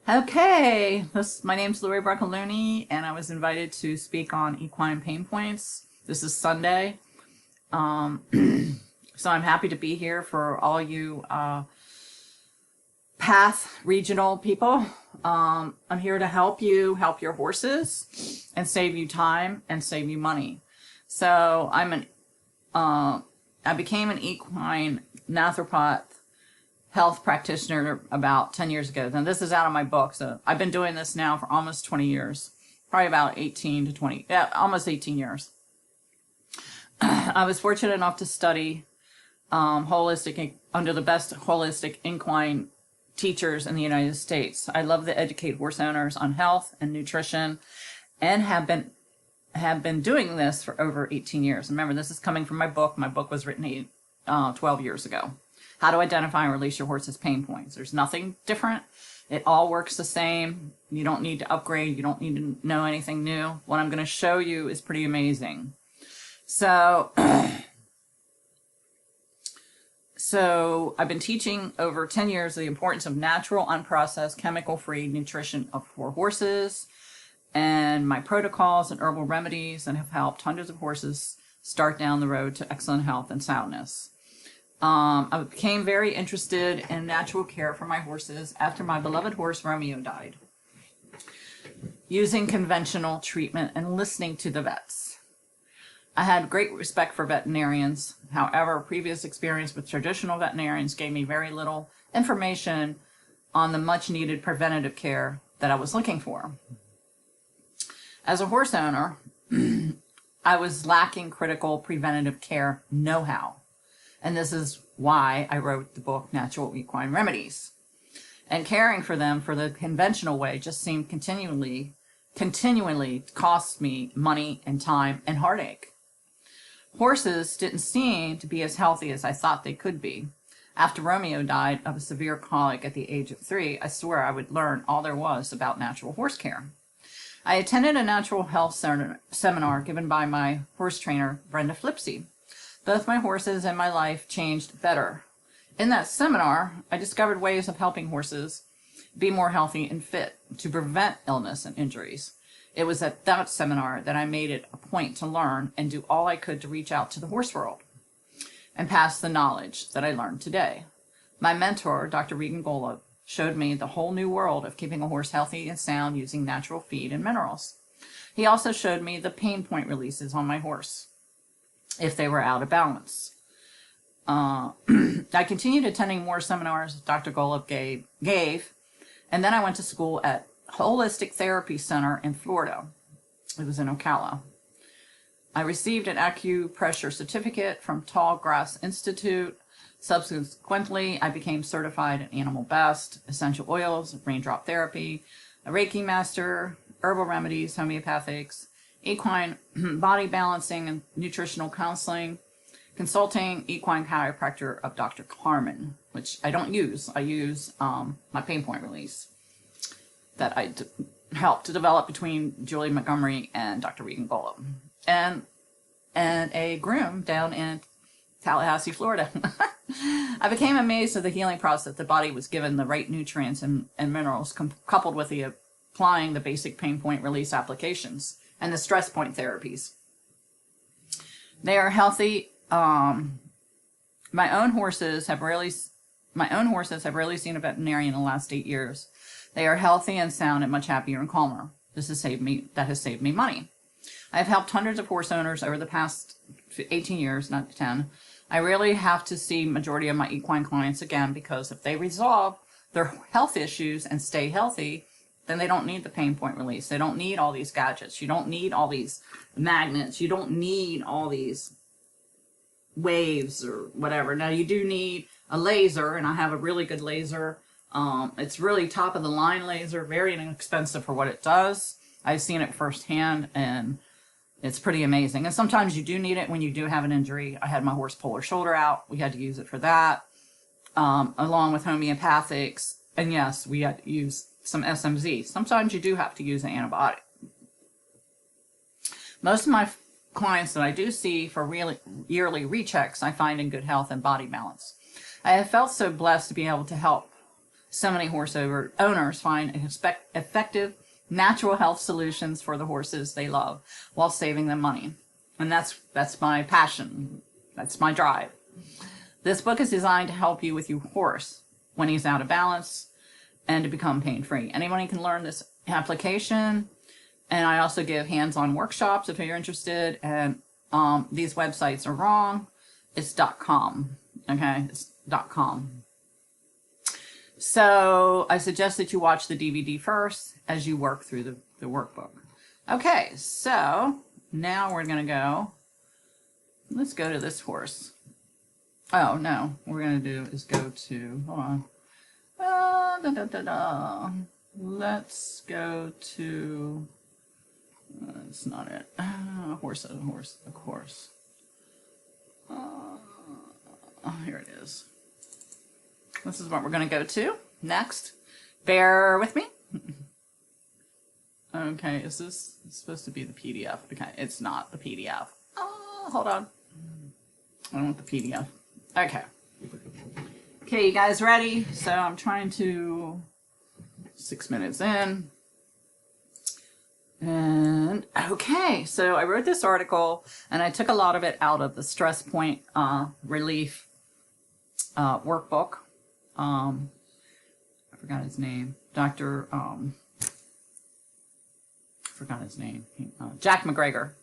Okay, my name's Lori Broccoloni, and I was invited to speak on equine pain points. This is Sunday, so I'm happy to be here for all you Path regional people. I'm here to help you help your horses and save you time and save you money. So I became an equine naturopath health practitioner about 10 years ago. And this is out of my book. So I've been doing this now for almost 20 years, probably about 18 to 20, yeah, almost 18 years. I was fortunate enough to study holistic under the best holistic equine teachers in the United States. I love to educate horse owners on health and nutrition, and have been doing this for over 18 years. Remember, this is coming from my book. My book was written 12 years ago. How to identify and release your horse's pain points. There's nothing different. It all works the same. You don't need to upgrade. You don't need to know anything new. What I'm going to show you is pretty amazing. So I've been teaching over 10 years the importance of natural, unprocessed, chemical-free nutrition for horses, and my protocols and herbal remedies, and have helped hundreds of horses start down the road to excellent health and soundness. I became very interested in natural care for my horses after my beloved horse Romeo died, using conventional treatment and listening to the vets. I had great respect for veterinarians. However, previous experience with traditional veterinarians gave me very little information on the much needed preventative care that I was looking for. As a horse owner, I was lacking critical preventative care know-how. And this is why I wrote the book, Natural Equine Remedies. And caring for them for the conventional way just seemed continually cost me money and time and heartache. Horses didn't seem to be as healthy as I thought they could be. After Romeo died of a severe colic at the age of 3, I swore I would learn all there was about natural horse care. I attended a natural health seminar given by my horse trainer, Brenda Flipsy. Both my horses and my life changed better. In that seminar, I discovered ways of helping horses be more healthy and fit to prevent illness and injuries. It was at that seminar that I made it a point to learn and do all I could to reach out to the horse world and pass the knowledge that I learned today. My mentor, Dr. Regan Golub, showed me the whole new world of keeping a horse healthy and sound using natural feed and minerals. He also showed me the pain point releases on my horse if they were out of balance. I continued attending more seminars Dr. Golub gave, and then I went to school at Holistic Therapy Center in Florida. It was in Ocala. I received an acupressure certificate from Tall Grass Institute. Subsequently, I became certified in Animal Best, essential oils, raindrop therapy, a Reiki master, herbal remedies, homeopathics, equine body balancing and nutritional counseling, consulting, equine chiropractor of Dr. Carmen, which I don't use. I use my pain point release that I helped to develop between Julie Montgomery and Dr. Regan Golub, and a groom down in Tallahassee, Florida. I became amazed at the healing process. The body was given the right nutrients and minerals, coupled with applying the basic pain point release applications and the stress point therapies. They are healthy. My own horses have rarely seen a veterinarian in the last 8 years. They are healthy and sound and much happier and calmer. That has saved me money. I have helped hundreds of horse owners over the past 18 years, not 10. I rarely have to see majority of my equine clients again, because if they resolve their health issues and stay healthy, then they don't need the pain point release. They don't need all these gadgets. You don't need all these magnets. You don't need all these waves or whatever. Now, you do need a laser, and I have a really good laser. It's really top of the line laser, very inexpensive for what it does. I've seen it firsthand, and it's pretty amazing. And sometimes you do need it when you do have an injury. I had my horse pull her shoulder out. We had to use it for that, along with homeopathics. And yes, we had to use some SMZ. Sometimes you do have to use an antibiotic. Most of my clients that I do see for yearly rechecks, I find in good health and body balance. I have felt so blessed to be able to help so many owners find effective natural health solutions for the horses they love while saving them money. And that's my passion. That's my drive. This book is designed to help you with your horse when he's out of balance and to become pain-free. Anyone can learn this application. And I also give hands-on workshops if you're interested. And these websites are wrong. It's .com. Okay, it's .com. So I suggest that you watch the DVD first as you work through the workbook. Okay, so now we're going to go. Let's go to this horse. Oh, no. What we're going to do is go to, hold on. Let's go to, it's not it. A horse. Here it is. This is what we're going to go to next. Bear with me. Okay, is this supposed to be the PDF? Okay, it's not the PDF. Hold on. I don't want the PDF. Okay. Okay, you guys ready? So I'm trying to 6 minutes in. And okay, so I wrote this article and I took a lot of it out of the stress point relief workbook. I forgot his name. Forgot his name. Jack McGregor.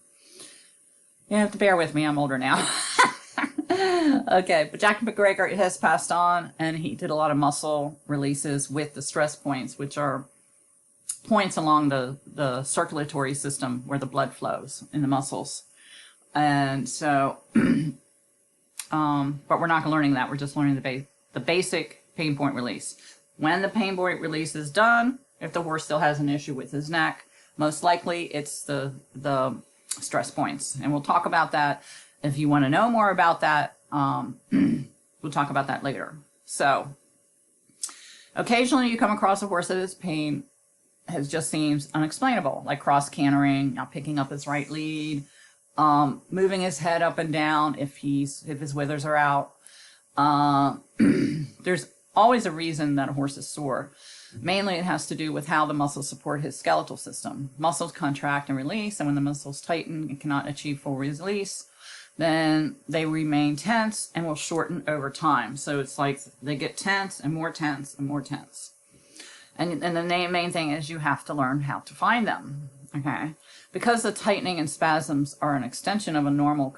You have to bear with me. I'm older now. Okay, but Jack McGregor has passed on, and he did a lot of muscle releases with the stress points, which are points along the circulatory system where the blood flows in the muscles. And so, but we're not learning that. We're just learning the basic pain point release. When the pain point release is done, if the horse still has an issue with his neck, most likely it's the stress points. And we'll talk about that. If you want to know more about that, we'll talk about that later. So, occasionally you come across a horse that his pain just seems unexplainable, like cross-cantering, not picking up his right lead, moving his head up and down if his withers are out. There's always a reason that a horse is sore. Mainly it has to do with how the muscles support his skeletal system. Muscles contract and release, and when the muscles tighten and cannot achieve full release, then they remain tense and will shorten over time. So it's like they get tense and more tense and more tense. And the main thing is you have to learn how to find them, okay? Because the tightening and spasms are an extension of a normal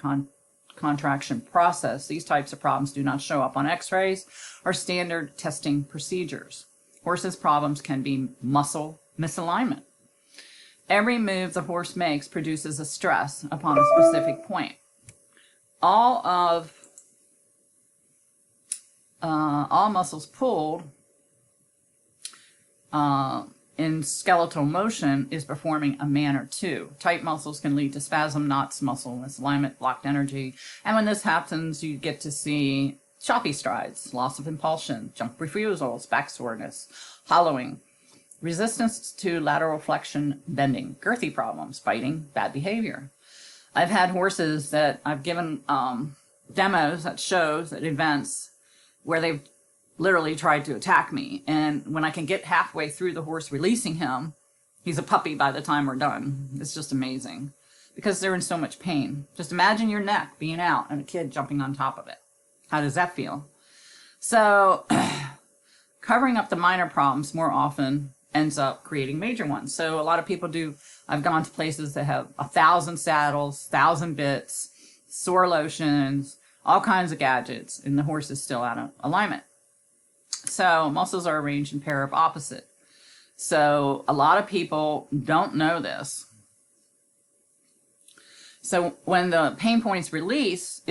contraction process, these types of problems do not show up on x-rays or standard testing procedures. Horses' problems can be muscle misalignment. Every move the horse makes produces a stress upon a specific point. All muscles pulled in skeletal motion is performing a manner too. Tight muscles can lead to spasm, knots, muscle misalignment, blocked energy. And when this happens, you get to see choppy strides, loss of impulsion, jump refusals, back soreness, hollowing, resistance to lateral flexion, bending, girthy problems, biting, bad behavior. I've had horses that I've given demos at shows, at events, where they've literally tried to attack me. And when I can get halfway through the horse releasing him, he's a puppy by the time we're done. It's just amazing because they're in so much pain. Just imagine your neck being out and a kid jumping on top of it. How does that feel? So covering up the minor problems more often ends up creating major ones. So a lot of people do, I've gone to places that have 1,000 saddles, 1,000 bits, sore lotions, all kinds of gadgets, and the horse is still out of alignment. So muscles are arranged in pair of opposite. So a lot of people don't know this. So when the pain point is released,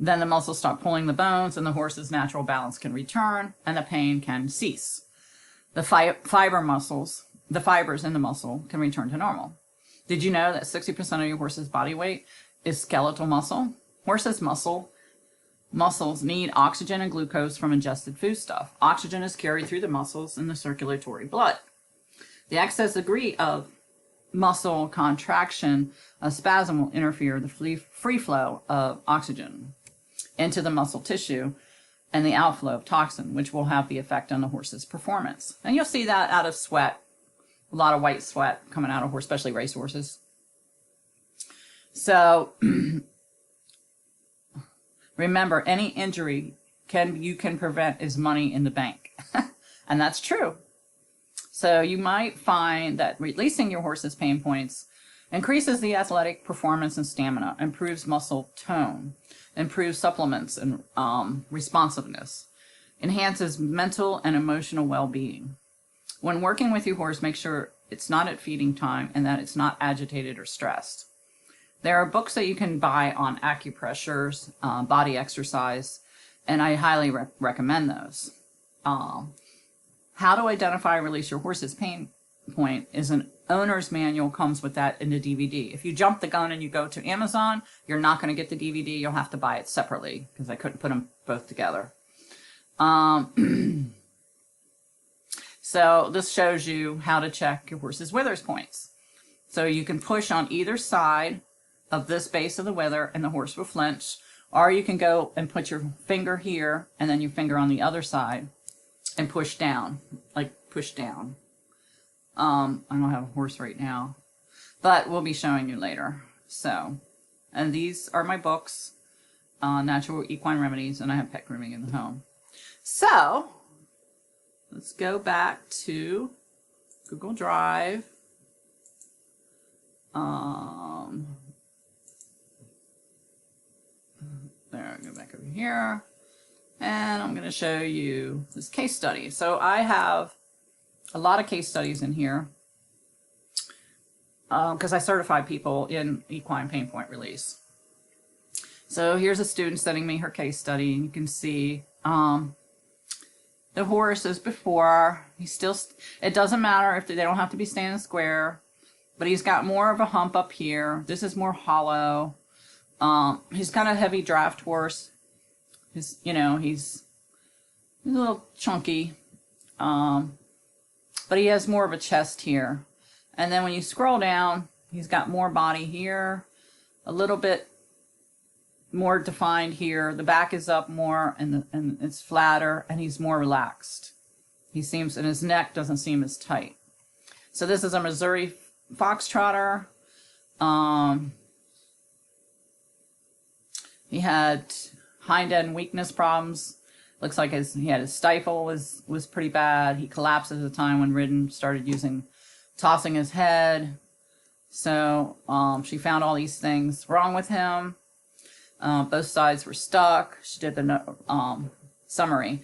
then the muscles stop pulling the bones and the horse's natural balance can return and the pain can cease. The the fibers in the muscle can return to normal. Did you know that 60% of your horse's body weight is skeletal muscle? Horses' muscles need oxygen and glucose from ingested foodstuff. Oxygen is carried through the muscles in the circulatory blood. The excess degree of muscle contraction, a spasm will interfere with the free flow of oxygen into the muscle tissue and the outflow of toxin, which will have the effect on the horse's performance. And you'll see that out of sweat, a lot of white sweat coming out of horse, especially race horses. So remember, any injury you can prevent is money in the bank. And that's true. So you might find that releasing your horse's pain points increases the athletic performance and stamina, improves muscle tone, improves supplements and responsiveness, enhances mental and emotional well-being. When working with your horse, make sure it's not at feeding time and that it's not agitated or stressed. There are books that you can buy on acupressures, body exercise, and I highly recommend those. How to identify and release your horse's pain point is an owner's manual, comes with that in the DVD. If you jump the gun and you go to Amazon, you're not going to get the DVD. You'll have to buy it separately because I couldn't put them both together. So this shows you how to check your horse's withers points. So you can push on either side of this base of the wither and the horse will flinch, or you can go and put your finger here and then your finger on the other side and push down, like push down. I don't have a horse right now, but we'll be showing you later. So, and these are my books, Natural Equine Remedies, and I have pet grooming in the home. So, let's go back to Google Drive. There, go back over here. And I'm going to show you this case study. So I have a lot of case studies in here because I certify people in equine pain point release. So here's a student sending me her case study, and you can see the horse is before. He's still, it doesn't matter if they don't have to be standing square, but he's got more of a hump up here. This is more hollow. He's kind of a heavy draft horse. He's, you know, he's a little chunky, but he has more of a chest here. And then when you scroll down, he's got more body here, a little bit more defined here. The back is up more, and it's flatter, and he's more relaxed. He seems, and his neck doesn't seem as tight. So this is a Missouri Foxtrotter. He had hind end weakness problems. Looks like he had his stifle was pretty bad. He collapsed at the time when ridden, started tossing his head. So she found all these things wrong with him. Both sides were stuck. She did the summary.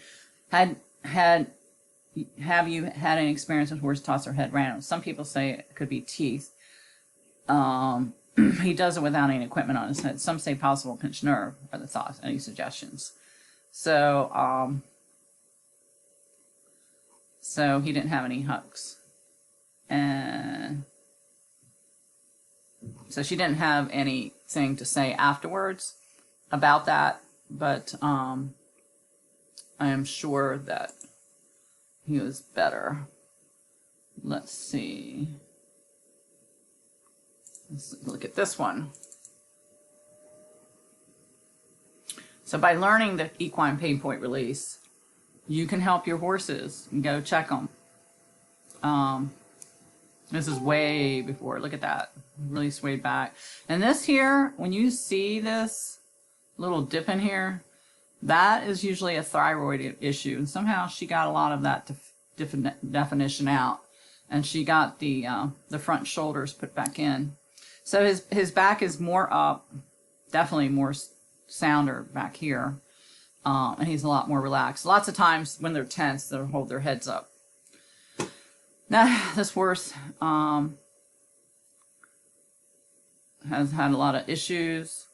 Have you had any experience with horse toss their head random? Some people say it could be teeth. He does it without any equipment on his head. Some say possible pinched nerve are the thoughts. Any suggestions? So, so he didn't have any hooks. And so she didn't have anything to say afterwards about that, but I am sure that he was better. Let's see. Let's look at this one. So by learning the equine pain point release, you can help your horses and go check them. This is way before. Look at that. Really swayed back. And this here, when you see this little dip in here, that is usually a thyroid issue. And somehow she got a lot of that definition out. And she got the front shoulders put back in. So his back is more up, definitely more sounder back here, and he's a lot more relaxed. Lots of times when they're tense, they'll hold their heads up. Now, this horse has had a lot of issues,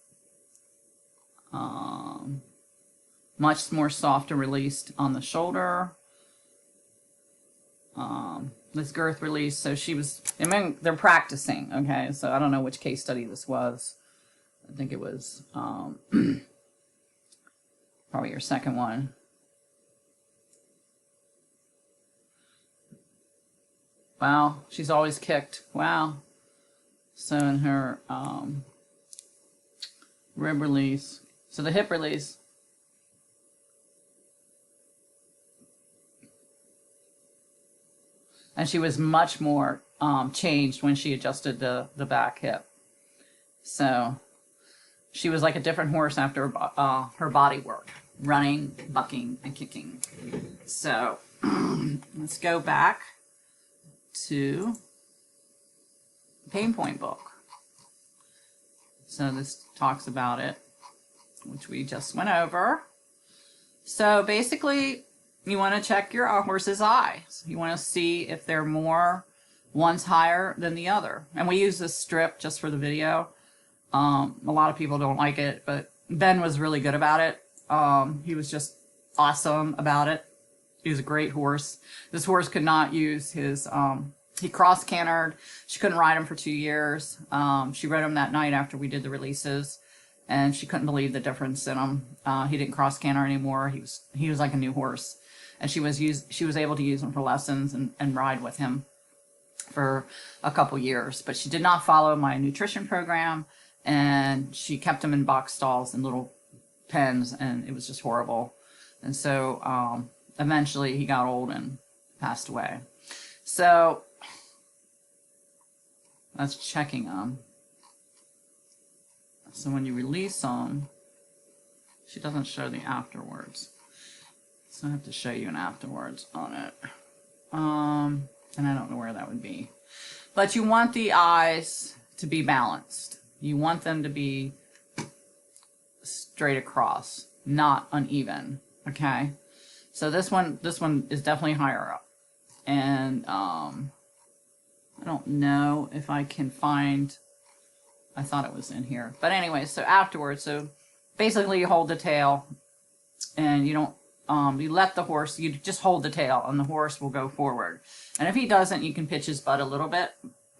much more softer released on the shoulder. This girth release, so she was, I mean, they're practicing, okay, so I don't know which case study this was. I think it was probably your second one. Wow, she's always kicked. Wow. So in her rib release, so the hip release, And she was much more changed when she adjusted the back hip. So she was like a different horse after her body work, running, bucking, and kicking. So let's go back to the pain point book. So this talks about it, which we just went over. So basically, you want to check your horse's eyes. You want to see if they're one's higher than the other. And we use this strip just for the video. A lot of people don't like it, but Ben was really good about it. He was just awesome about it. He was a great horse. This horse could not use his, he cross-cantered. She couldn't ride him for 2 years. She rode him that night after we did the releases, and she couldn't believe the difference in him. He didn't cross-canter anymore. He was like a new horse. And she was able to use him for lessons and ride with him for a couple years. But she did not follow my nutrition program, and she kept him in box stalls and little pens, and it was just horrible. And so eventually he got old and passed away. So that's checking them. So when you release them, she doesn't show the afterwards. So I have to show you an afterwards on it. And I don't know where that would be. But you want the eyes to be balanced. You want them to be straight across, not uneven. Okay? So this one is definitely higher up. And I don't know if I can find, I thought it was in here. But anyway, so afterwards, so basically you hold the tail and you don't, you let the horse, you just hold the tail and the horse will go forward. And if he doesn't, you can pitch his butt a little bit.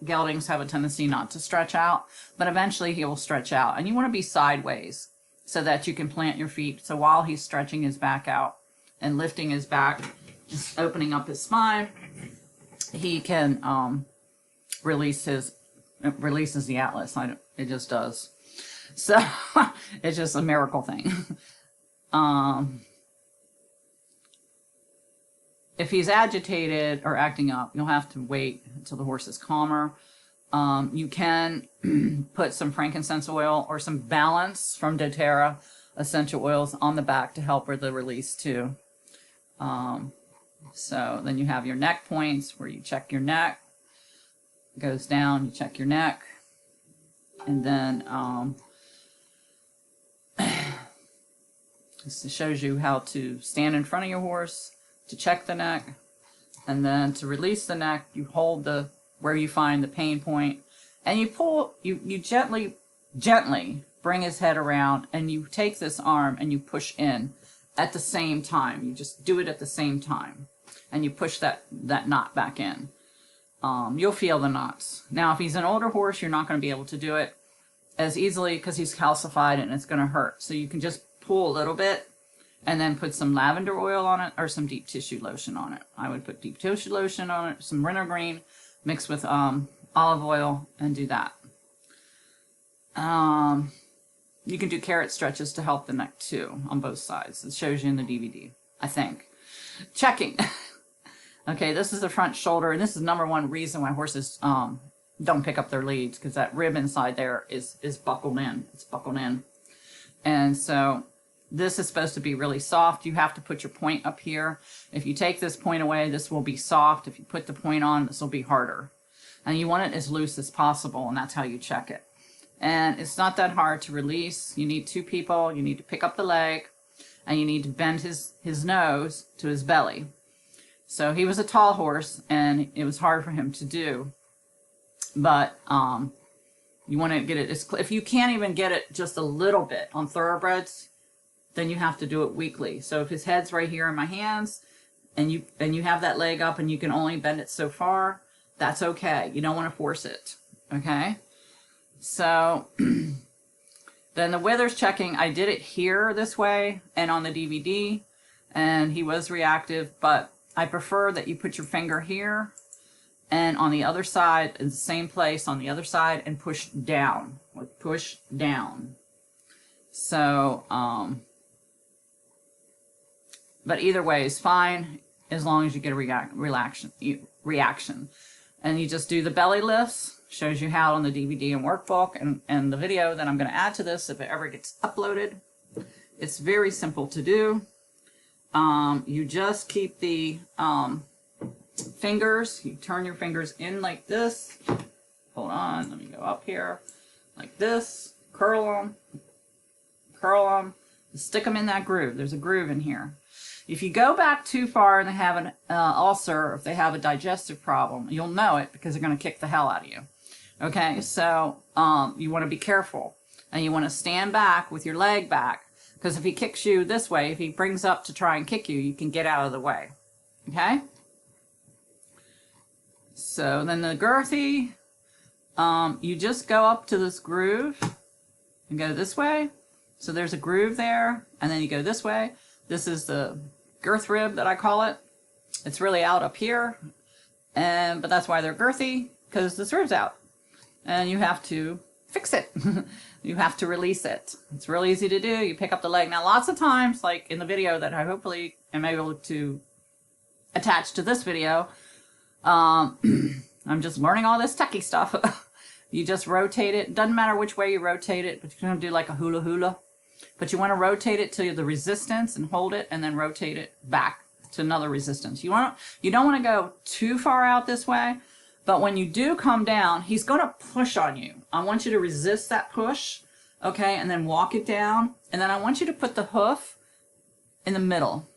Geldings have a tendency not to stretch out, but eventually he will stretch out. And you want to be sideways so that you can plant your feet. So while he's stretching his back out and lifting his back, just opening up his spine, he can releases the atlas. It just does. So it's just a miracle thing. If he's agitated or acting up, you'll have to wait until the horse is calmer. You can put some frankincense oil or some Balance from doTERRA essential oils on the back to help with the release too. So then you have your neck points where you check your neck. It goes down, you check your neck. And then this shows you how to stand in front of your horse to check the neck, and then to release the neck, you hold where you find the pain point, and you pull, you gently bring his head around, and you take this arm and you push in at the same time. You just do it at the same time, and you push that knot back in. You'll feel the knots. Now, if he's an older horse, you're not going to be able to do it as easily because he's calcified and it's going to hurt. So you can just pull a little bit and then put some lavender oil on it or some deep tissue lotion on it. I would put deep tissue lotion on it, some wintergreen mixed with olive oil, and do that. You can do carrot stretches to help the neck too on both sides. It shows you in the DVD, I think. Checking. Okay, this is the front shoulder, and this is #1 reason why horses don't pick up their leads, because that rib inside there is buckled in. It's buckled in. And so this is supposed to be really soft. You have to put your point up here. If you take this point away, this will be soft. If you put the point on, this will be harder. And you want it as loose as possible, and that's how you check it. And it's not that hard to release. You need 2 people. You need to pick up the leg, and you need to bend his nose to his belly. So he was a tall horse, and it was hard for him to do. But you want to get it, if you can't even get it just a little bit on thoroughbreds, then you have to do it weakly. So if his head's right here in my hands, and you have that leg up and you can only bend it so far, that's okay. You don't want to force it, okay? So then the withers checking, I did it here this way and on the DVD, and he was reactive, but I prefer that you put your finger here and on the other side, in the same place on the other side, and push down, like push down. So, but either way is fine. as long as you get a reaction. And you just do the belly lifts. Shows you how on the DVD and workbook and the video that I'm going to add to this if it ever gets uploaded. It's very simple to do. You just keep the fingers, you turn your fingers in like this. Hold on, let me go up here. Like this, curl them, stick them in that groove. There's a groove in here. If you go back too far and they have an ulcer, or if they have a digestive problem, you'll know it because they're going to kick the hell out of you. Okay, so you want to be careful. And you want to stand back with your leg back, because if he kicks you this way, if he brings up to try and kick you, you can get out of the way. Okay? So then the girthy, you just go up to this groove and go this way. So there's a groove there, and then you go this way. This is the girth rib that I call it. It's really out up here, but that's why they're girthy, because this rib's out. And you have to fix it. You have to release it. It's real easy to do. You pick up the leg. Now, lots of times, like in the video that I hopefully am able to attach to this video, I'm just learning all this techie stuff. You just rotate it. Doesn't matter which way you rotate it, but you're going to do like a hula hula. But you want to rotate it to the resistance and hold it, and then rotate it back to another resistance. You don't want to go too far out this way. But when you do come down, he's going to push on you. I want you to resist that push, okay, and then walk it down. And then I want you to put the hoof in the middle,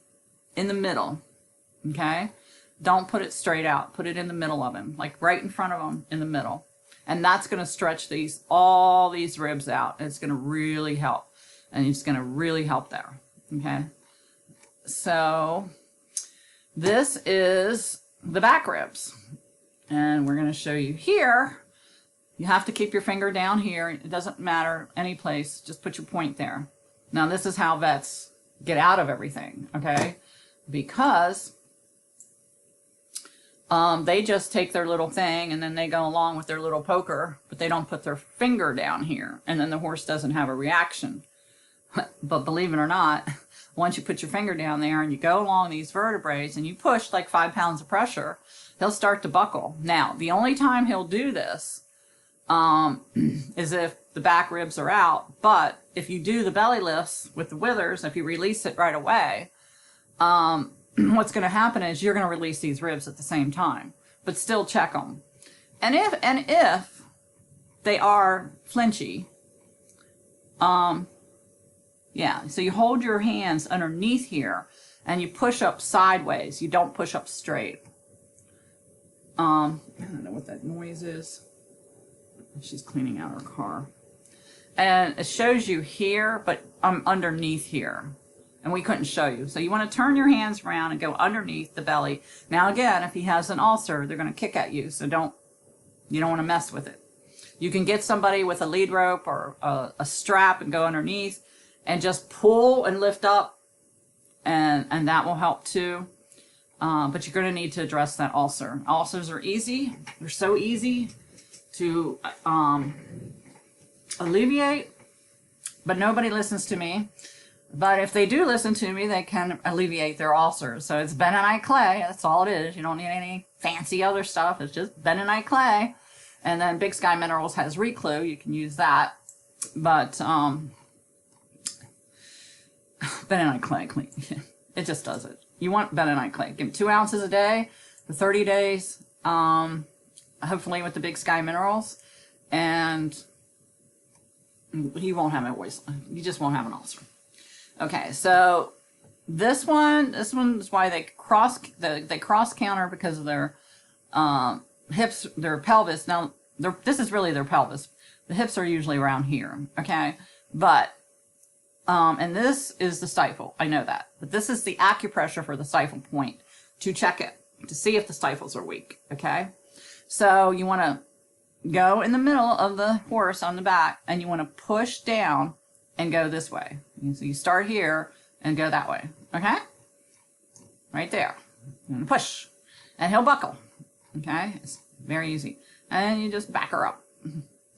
okay? Don't put it straight out. Put it in the middle of him, like right in front of him, in the middle. And that's going to stretch all these ribs out. It's going to really help. And it's going to really help there, okay? So this is the back ribs. And we're going to show you here. You have to keep your finger down here. It doesn't matter any place. Just put your point there. Now, this is how vets get out of everything, okay? Because they just take their little thing and then they go along with their little poker, but they don't put their finger down here. And then the horse doesn't have a reaction. But believe it or not, once you put your finger down there and you go along these vertebrae and you push like 5 pounds of pressure, he'll start to buckle. Now, the only time he'll do this is if the back ribs are out. But if you do the belly lifts with the withers, if you release it right away, what's going to happen is you're going to release these ribs at the same time. But still check them. And if they are flinchy, yeah, so you hold your hands underneath here and you push up sideways. You don't push up straight. I don't know what that noise is. She's cleaning out her car. And it shows you here, but I'm underneath here. And we couldn't show you. So you want to turn your hands around and go underneath the belly. Now again, if he has an ulcer, they're going to kick at you. So you don't want to mess with it. You can get somebody with a lead rope or a strap and go underneath and just pull and lift up. And that will help too. But you're going to need to address that ulcer. Ulcers are easy. They're so easy to alleviate, but nobody listens to me. But if they do listen to me, they can alleviate their ulcers. So it's bentonite clay. That's all it is. You don't need any fancy other stuff. It's just bentonite clay. And then Big Sky Minerals has Reclue. You can use that. But bentonite clay, it just does it. You want bentonite clay. Give him 2 ounces a day for 30 days, hopefully with the Big Sky Minerals, and he won't have a voice. You just won't have an ulcer. Okay, so this one is why they cross counter, because of their hips, their pelvis. Now, this is really their pelvis. The hips are usually around here, okay? But and this is the Stifle. I know that. But this is the acupressure for the Stifle point to check it, to see if the stifles are weak, okay? So you want to go in the middle of the horse on the back, and you want to push down and go this way. So you start here and go that way, okay? Right there. And push. And he'll buckle, okay? It's very easy. And you just back her up.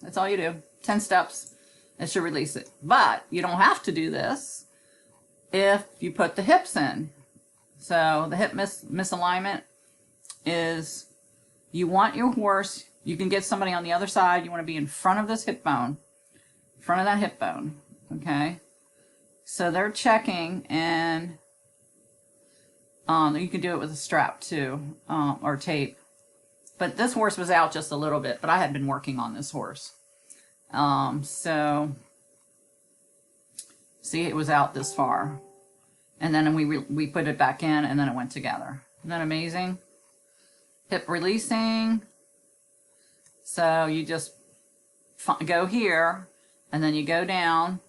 That's all you do. 10 steps. It should release it. But you don't have to do this if you put the hips in. So the hip misalignment is you want your horse, you can get somebody on the other side, you want to be in front of this hip bone, front of that hip bone, okay? So they're checking, and you can do it with a strap too, or tape. But this horse was out just a little bit, but I had been working on this horse. So see, it was out this far. And then we put it back in, and then it went together. Isn't that amazing? Hip releasing. So you just go here, and then you go down,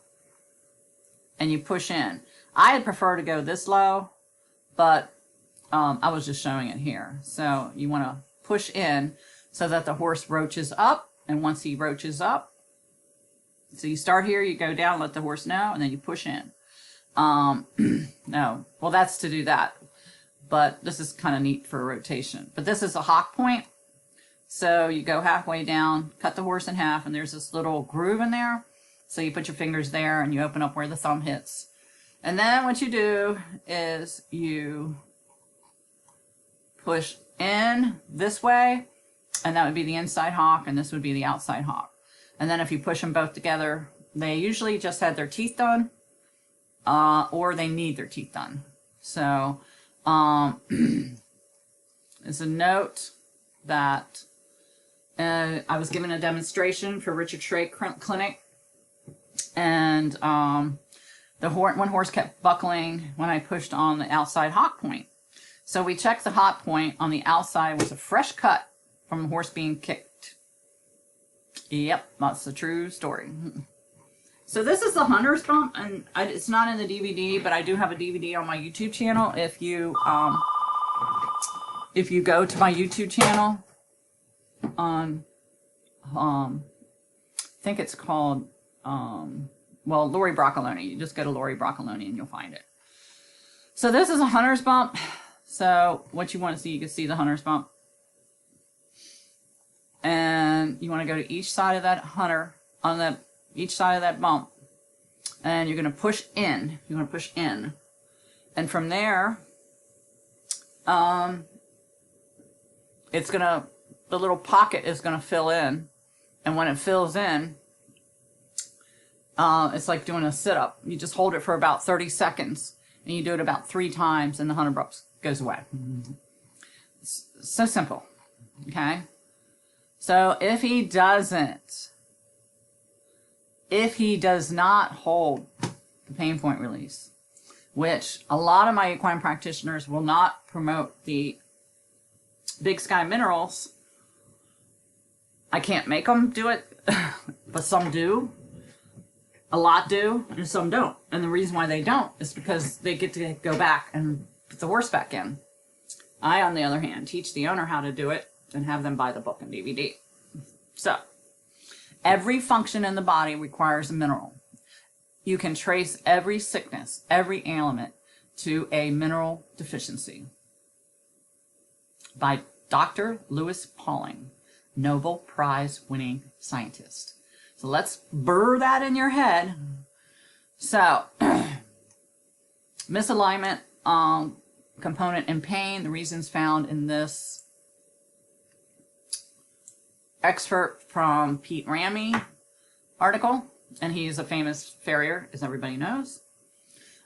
and you push in. I'd prefer to go this low, but I was just showing it here. So you want to push in so that the horse roaches up, and once he roaches up, so you start here, you go down, let the horse know, and then you push in. No, well, that's to do that, but this is kind of neat for a rotation. But this is a hock point, so you go halfway down, cut the horse in half, and there's this little groove in there, so you put your fingers there and you open up where the thumb hits. And then what you do is you push in this way, and that would be the inside hock, and this would be the outside hock. And then if you push them both together, they usually just had their teeth done, or they need their teeth done. So it's a note that I was given a demonstration for Richard Schrey Clinic, and one horse kept buckling when I pushed on the outside hock point. So we checked the hock point on the outside was a fresh cut from the horse being kicked. Yep, that's the true story. So this is the hunter's bump, and it's not in the DVD, but I do have a DVD on my YouTube channel. If you go to my YouTube channel on, I think it's called, well, Lori Broccoloni. You just go to Lori Broccoloni and you'll find it. So this is a hunter's bump. So what you want to see, you can see the hunter's bump. And you want to go to each side of that hunter, on each side of that bump. And you're going to push in. You want to push in. And from there, it's going to, the little pocket is going to fill in. And when it fills in, it's like doing a sit-up. You just hold it for about 30 seconds. And you do it about 3 times, and the hunter bump goes away. It's so simple. Okay? So if he does not hold the pain point release, which a lot of my equine practitioners will not promote the Big Sky Minerals, I can't make them do it, but some do. A lot do, and some don't. And the reason why they don't is because they get to go back and put the horse back in. I, on the other hand, teach the owner how to do it and have them buy the book and DVD. So, every function in the body requires a mineral. You can trace every sickness, every ailment to a mineral deficiency. By Dr. Lewis Pauling, Nobel Prize winning scientist. So let's burr that in your head. So, misalignment component in pain, the reasons found in this excerpt from Pete Ramey article, and he's a famous farrier, as everybody knows.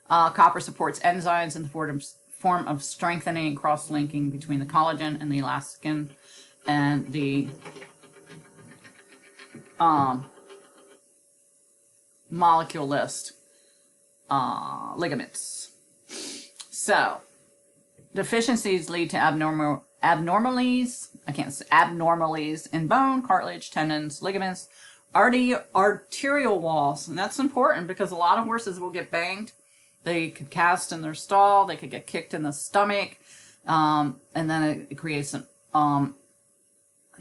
Copper supports enzymes in the form of strengthening and cross-linking between the collagen and the elastin and the molecule list ligaments. So, deficiencies lead to abnormalities in bone, cartilage, tendons, ligaments, arterial walls. And that's important because a lot of horses will get banged. They could cast in their stall, they could get kicked in the stomach, and then it creates an, not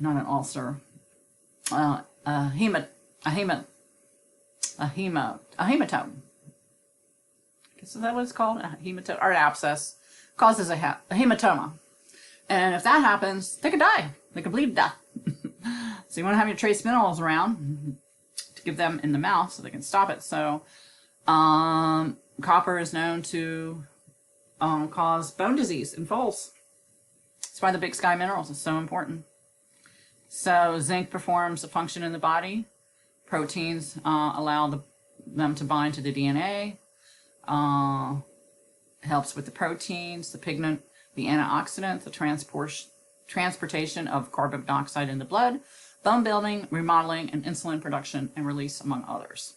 an ulcer, a hematome. I guess is that what it's called? A hematome, or an abscess. Causes a hematoma. And if that happens, they could die. They could bleed to death. So you want to have your trace minerals around to give them in the mouth so they can stop it. So copper is known to cause bone disease in foals. That's why the Big Sky minerals is so important. So zinc performs a function in the body. Proteins allow them to bind to the DNA. Helps with the proteins, the pigment, the antioxidant, the transportation of carbon dioxide in the blood, bone building, remodeling, and insulin production and release, among others.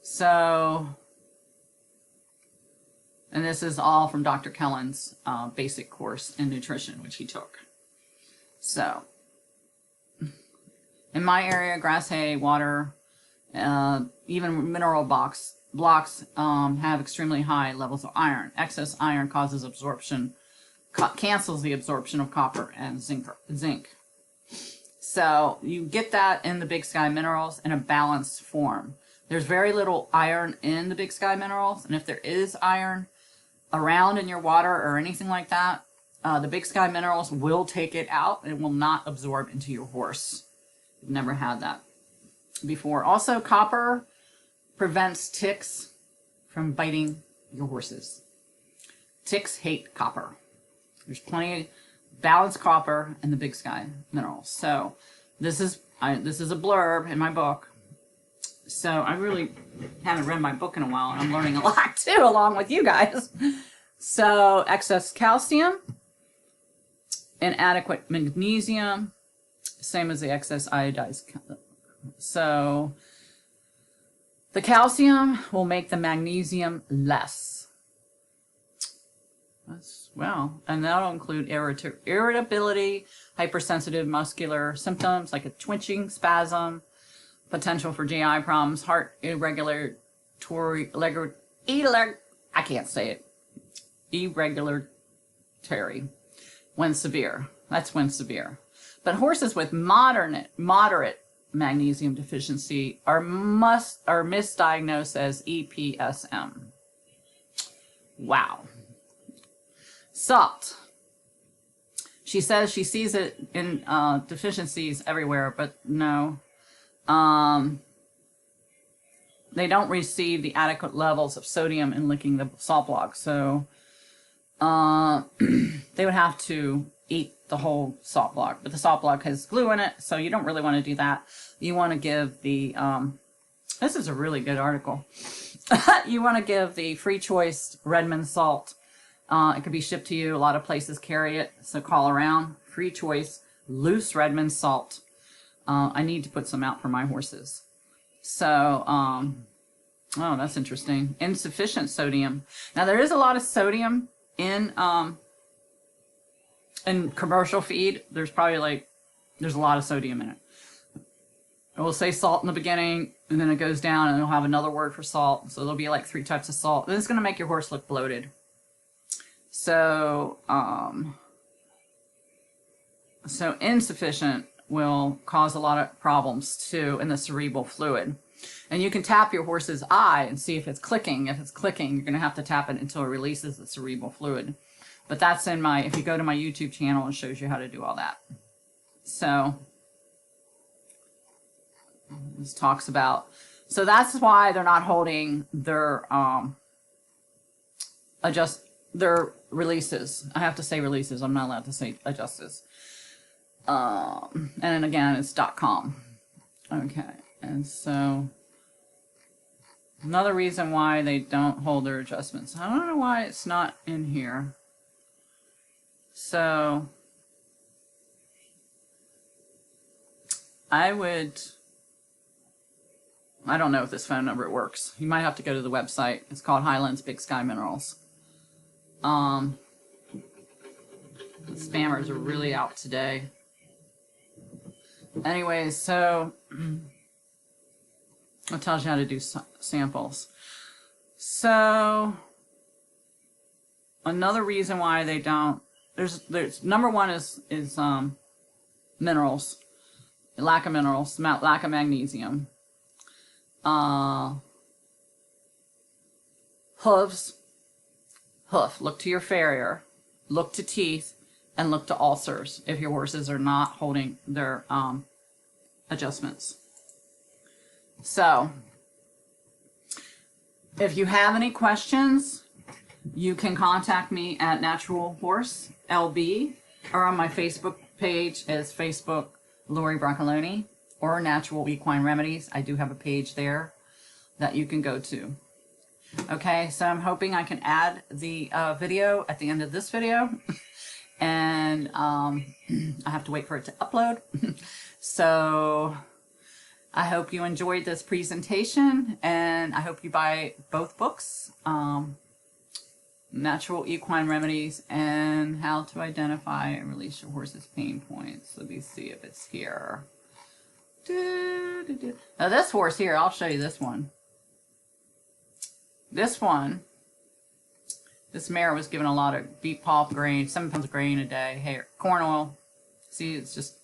So, and this is all from Dr. Kellen's basic course in nutrition, which he took. So, in my area, grass, hay, water, even mineral blocks have extremely high levels of iron. Excess iron causes absorption, cancels the absorption of copper and zinc. So you get that in the Big Sky minerals in a balanced form. There's very little iron in the Big Sky minerals, and if there is iron around in your water or anything like that, the Big Sky minerals will take it out and will not absorb into your horse. You've never had that before. Also, copper prevents ticks from biting your horses. Ticks hate copper. There's plenty of balanced copper in the Big Sky minerals. So this is a blurb in my book. So I really haven't read my book in a while, and I'm learning a lot too, along with you guys. So excess calcium, inadequate magnesium, same as the excess iodized. So the calcium will make the magnesium less. Well, and that'll include irritability, hypersensitive muscular symptoms like a twitching, spasm, potential for GI problems, heart irregulatory, I can't say it, irregulatory, when severe. That's when severe. But horses with moderate magnesium deficiency are misdiagnosed as EPSM. Wow. Salt. She says she sees it in deficiencies everywhere, but no. They don't receive the adequate levels of sodium in licking the salt block. So they would have to eat the whole salt block. But the salt block has glue in it, so you don't really want to do that. You want to give the... this is a really good article. You want to give the free choice Redmond salt. It could be shipped to you. A lot of places carry it, so call around. Free choice, loose Redmond salt. I need to put some out for my horses. So, oh, that's interesting. Insufficient sodium. Now, there is a lot of sodium in commercial feed. There's probably there's a lot of sodium in it. It will say salt in the beginning, and then it goes down, and it'll have another word for salt. So there'll be like 3 types of salt. Then it's going to make your horse look bloated. So, so insufficient will cause a lot of problems too in the cerebral fluid. And you can tap your horse's eye and see if it's clicking. If it's clicking, you're going to have to tap it until it releases the cerebral fluid. But that's in if you go to my YouTube channel, it shows you how to do all that. So this talks about, so that's why they're not holding their their releases. I have to say releases. I'm not allowed to say adjusts. And again, it's .com. Okay. And so another reason why they don't hold their adjustments. I don't know why it's not in here. So I don't know if this phone number works. You might have to go to the website. It's called Highlands Big Sky Minerals. The spammers are really out today. Anyways, so it tells you how to do samples. So another reason why they don't, there's number one is minerals, lack of minerals, lack of magnesium. Hoof, look to your farrier, look to teeth, and look to ulcers if your horses are not holding their adjustments. So If you have any questions, you can contact me at Natural Horse LB, or on my Facebook page is Facebook Lori Broccoloni, or Natural Equine Remedies. I do have a page there that you can go to. Okay, so I'm hoping I can add the video at the end of this video. And I have to wait for it to upload. So I hope you enjoyed this presentation, and I hope you buy both books, Natural Equine Remedies and How to Identify and Release Your Horse's Pain Points. Let me see if it's here. Now this horse here, I'll show you this one. This one, this mare was given a lot of beet pulp grain, 7 pounds of grain a day, hair, corn oil. See, it's just,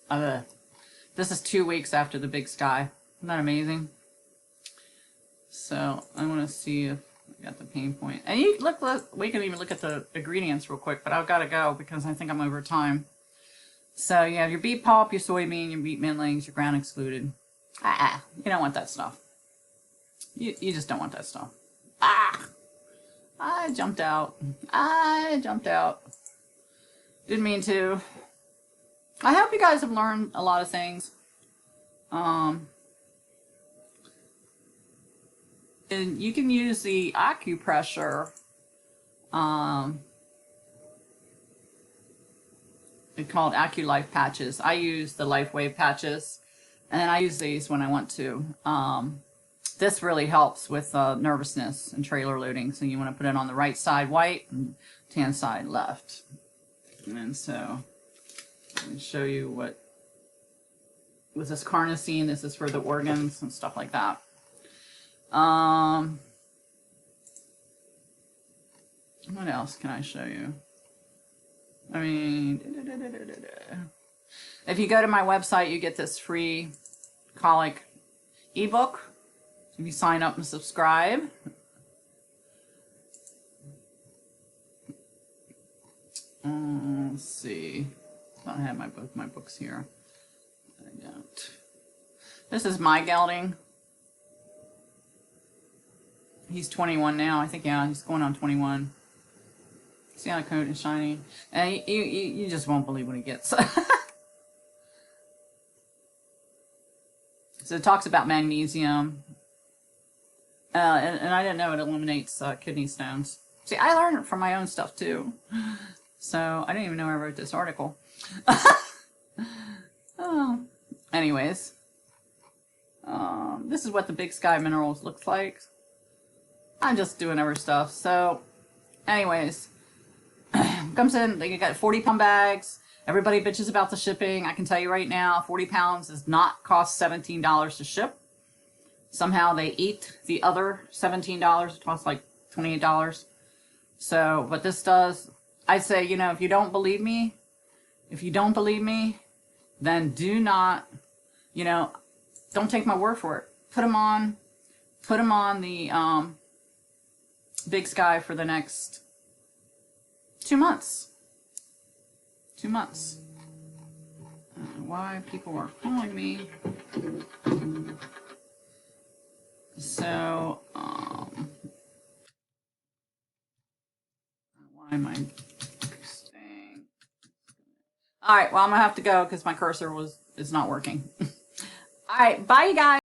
this is 2 weeks after the big sky. Isn't that amazing? So I want to see if I got the pain point. And you look, we can even look at the ingredients real quick, but I've got to go because I think I'm over time. So you have your beet pulp, your soybean, your beet middlings, your ground excluded. You don't want that stuff. You just don't want that stuff. I jumped out. Didn't mean to. I hope you guys have learned a lot of things. And you can use the acupressure. It's called AcuLife patches. I use the LifeWave patches, and I use these when I want to. This really helps with nervousness and trailer loading. So you want to put it on the right side white and tan side left. And so let me show you what with this carnosine. This is for the organs and stuff like that. What else can I show you? I mean, if you go to my website, you get this free colic ebook. If you sign up and subscribe. Let's see. I don't have both my books here. I don't. This is my gelding. He's 21 now. I think, yeah, he's going on 21. See how the coat is shiny? And you just won't believe what he gets. So it talks about magnesium. And I didn't know it eliminates kidney stones. See, I learned it from my own stuff too. So I didn't even know I wrote this article. Oh. Anyways. This is what the Big Sky Minerals looks like. I'm just doing other stuff. So, anyways. Comes in, you got 40-pound bags. Everybody bitches about the shipping. I can tell you right now, 40 pounds does not cost $17 to ship. Somehow they eat the other $17. It costs like $28. So what this does, I say, you know, if you don't believe me, then do not, you know, don't take my word for it. Put them on the Big Sky for the next 2 months. 2 months. Why people are calling me. So, why am I staying? All right, well, I'm gonna have to go because my cursor is not working. All right, bye, you guys.